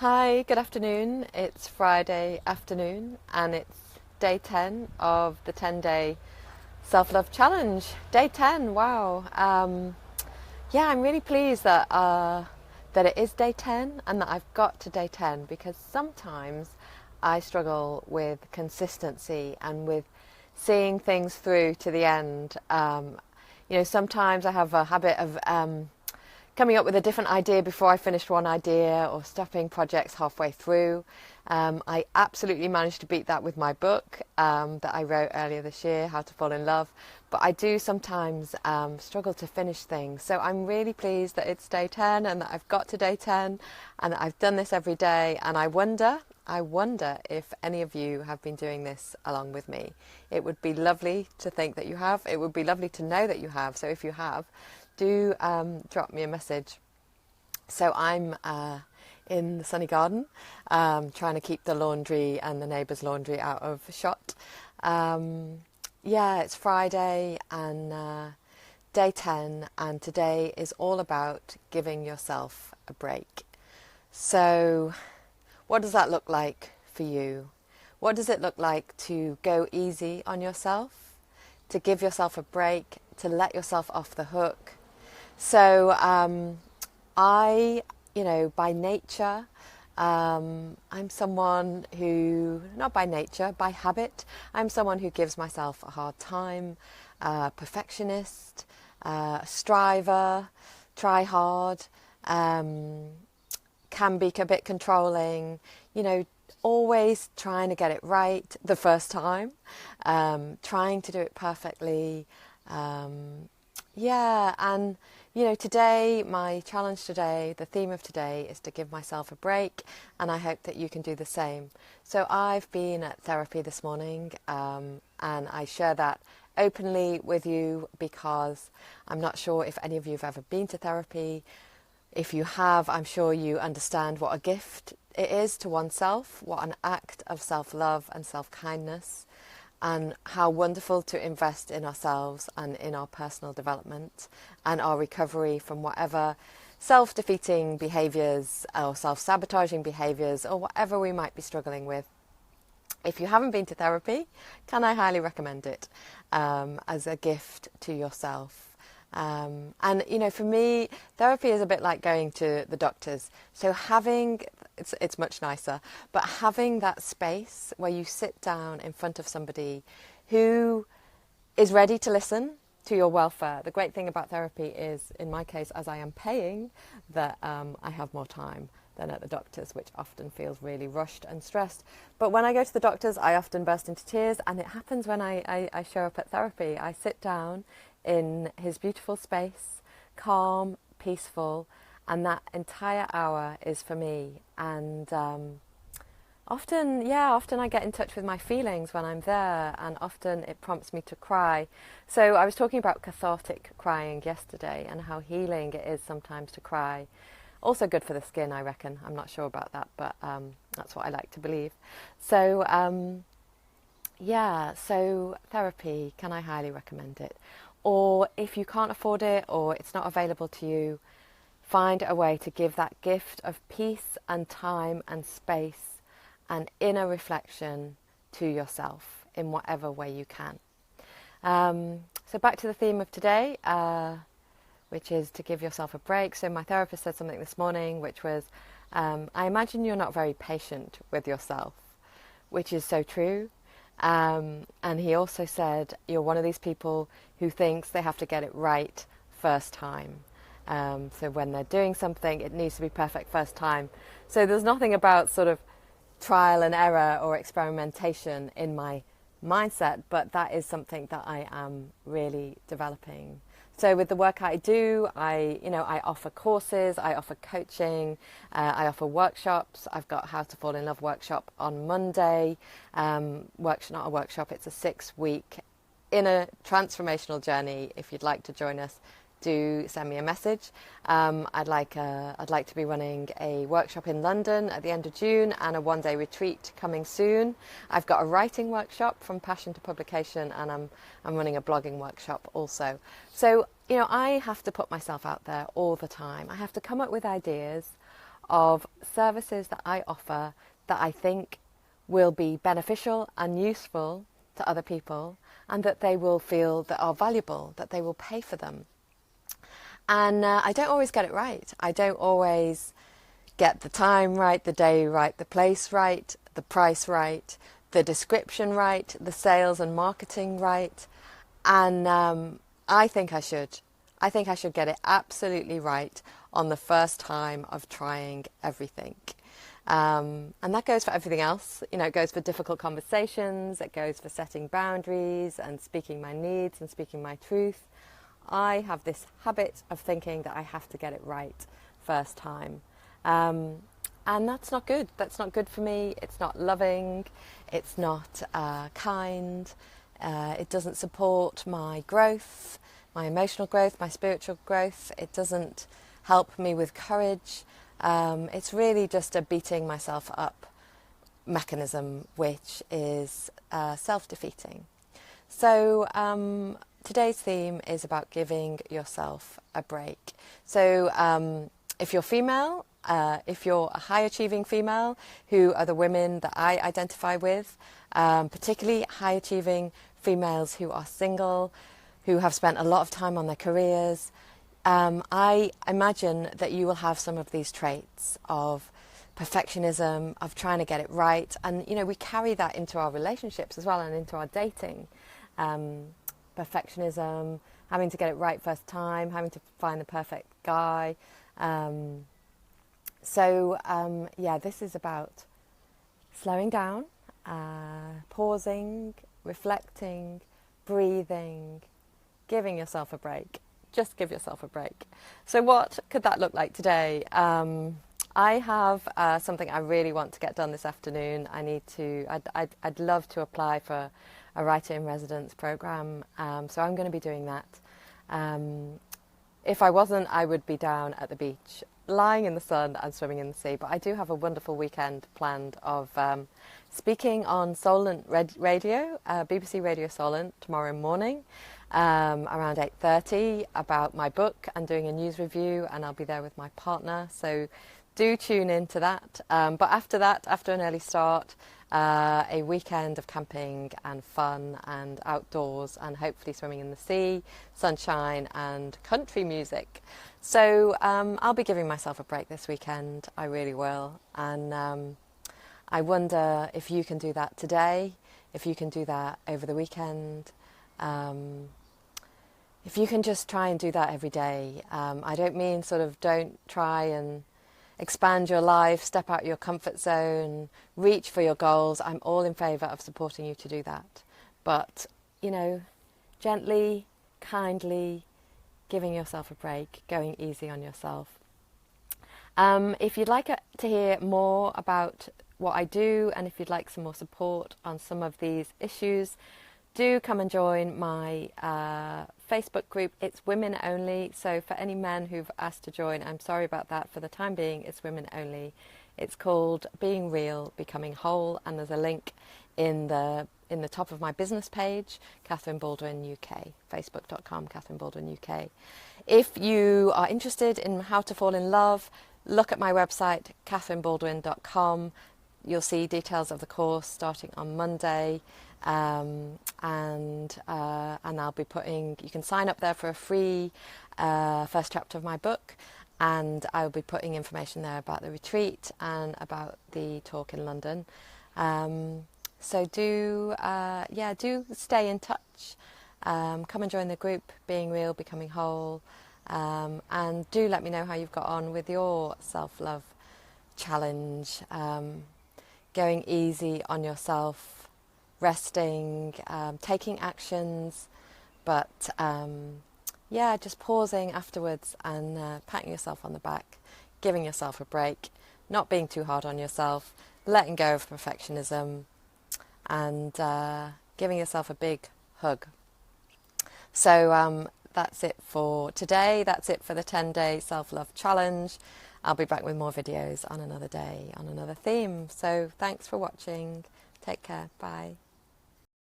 Hi, good afternoon. It's Friday afternoon and it's day 10 of the 10-day self-love challenge. Day 10, wow. Yeah, I'm really pleased that it is day 10 and that I've got to day 10 because sometimes I struggle with consistency and with seeing things through to the end. Sometimes I have a habit of coming up with a different idea before I finished one idea or stopping projects halfway through. I absolutely managed to beat that with my book that I wrote earlier this year, How to Fall in Love. But I do sometimes struggle to finish things. So I'm really pleased that it's day 10 and that I've got to day 10 and that I've done this every day. And I wonder if any of you have been doing this along with me. It would be lovely to think that you have. It would be lovely to know that you have. So if you have, do drop me a message. So I'm in the sunny garden, trying to keep the laundry and the neighbour's laundry out of shot. It's Friday and day 10, and today is all about giving yourself a break. So what does that look like for you? What does it look like to go easy on yourself, to give yourself a break, to let yourself off the hook? So by nature, I'm someone who, not by nature, by habit, I'm someone who gives myself a hard time, perfectionist, striver, try hard, can be a bit controlling, always trying to get it right the first time, trying to do it perfectly. Today, my challenge today, the theme of today is to give myself a break, and I hope that you can do the same. So I've been at therapy this morning, and I share that openly with you because I'm not sure if any of you have ever been to therapy. If you have, I'm sure you understand what a gift it is to oneself, what an act of self-love and self-kindness, and how wonderful to invest in ourselves and in our personal development and our recovery from whatever self-defeating behaviours or self-sabotaging behaviours or whatever we might be struggling with. If you haven't been to therapy, can I highly recommend it as a gift to yourself. For me, therapy is a bit like going to the doctors. So it's much nicer, but having that space where you sit down in front of somebody who is ready to listen to your welfare. The great thing about therapy is, in my case, as I am paying, that I have more time than at the doctors, which often feels really rushed and stressed. But when I go to the doctors, I often burst into tears, and it happens when I show up at therapy. I sit down in his beautiful space, calm, peaceful, and that entire hour is for me. And often I get in touch with my feelings when I'm there, and often it prompts me to cry. So I was talking about cathartic crying yesterday and how healing it is sometimes to cry. Also good for the skin, I reckon. I'm not sure about that, but that's what I like to believe. So so therapy, can I highly recommend it? Or if you can't afford it or it's not available to you, find a way to give that gift of peace and time and space and inner reflection to yourself in whatever way you can. So back to the theme of today, which is to give yourself a break. So my therapist said something this morning, which was, I imagine you're not very patient with yourself, which is so true. And he also said, you're one of these people who thinks they have to get it right first time. So when they're doing something, it needs to be perfect first time. So there's nothing about sort of trial and error or experimentation in my mindset, but that is something that I am really developing. So with the work I do, I offer courses, I offer coaching, I offer workshops. I've got How to Fall in Love workshop on Monday. Not a workshop, it's a 6-week inner transformational journey. If you'd like to join us, do send me a message. I'd like to be running a workshop in London at the end of June and a one-day retreat coming soon. I've got a writing workshop from passion to publication, and I'm running a blogging workshop also. So I have to put myself out there all the time. I have to come up with ideas of services that I offer that I think will be beneficial and useful to other people, and that they will feel that are valuable, that they will pay for them. And I don't always get it right. I don't always get the time right, the day right, the place right, the price right, the description right, the sales and marketing right. And I think I should. I think I should get it absolutely right on the first time of trying everything. And that goes for everything else. You know, it goes for difficult conversations, it goes for setting boundaries and speaking my needs and speaking my truth. I have this habit of thinking that I have to get it right first time. And that's not good. That's not good for me. It's not loving. It's not kind. It doesn't support my growth, my emotional growth, my spiritual growth. It doesn't help me with courage. It's really just a beating myself up mechanism, which is self-defeating. So today's theme is about giving yourself a break. So if you're female, if you're a high-achieving female, who are the women that I identify with, particularly high-achieving females who are single, who have spent a lot of time on their careers, I imagine that you will have some of these traits of perfectionism, of trying to get it right. And, you know, we carry that into our relationships as well and into our dating. Perfectionism, having to get it right first time, having to find the perfect guy. Yeah, this is about slowing down, pausing, reflecting, breathing, giving yourself a break. Just give yourself a break. So what could that look like today? I have something I really want to get done this afternoon. I'd love to apply for a writer in residence program. So I'm going to be doing that. If I wasn't, I would be down at the beach, lying in the sun and swimming in the sea. But I do have a wonderful weekend planned of speaking on Solent Radio, BBC Radio Solent, tomorrow morning, around 8:30, about my book and doing a news review, and I'll be there with my partner. So do tune in to that. But after that, after an early start, a weekend of camping and fun and outdoors and hopefully swimming in the sea, sunshine and country music. So I'll be giving myself a break this weekend. I really will. And I wonder if you can do that today, if you can do that over the weekend, if you can just try and do that every day. I don't mean sort of don't try and expand your life, step out your comfort zone, reach for your goals. I'm all in favour of supporting you to do that. But, you know, gently, kindly, giving yourself a break, going easy on yourself. If you'd like to hear more about what I do, and if you'd like some more support on some of these issues, do come and join my Facebook group. It's women only, so for any men who've asked to join, I'm sorry about that. For the time being, it's women only. It's called Being Real, Becoming Whole, and there's a link in the top of my business page, Catherine Baldwin UK, facebook.com, Catherine Baldwin UK. If you are interested in how to fall in love, look at my website, catherinebaldwin.com. You'll see details of the course starting on Monday. And I'll be you can sign up there for a free first chapter of my book, and I'll be putting information there about the retreat and about the talk in London. So do stay in touch. Come and join the group, Being Real, Becoming Whole, and do let me know how you've got on with your self-love challenge, going easy on yourself, resting, taking actions, but just pausing afterwards and patting yourself on the back, giving yourself a break, not being too hard on yourself, letting go of perfectionism, and giving yourself a big hug. So that's it for today. That's it for the 10-day self-love challenge. I'll be back with more videos on another day, on another theme. So thanks for watching. Take care. Bye.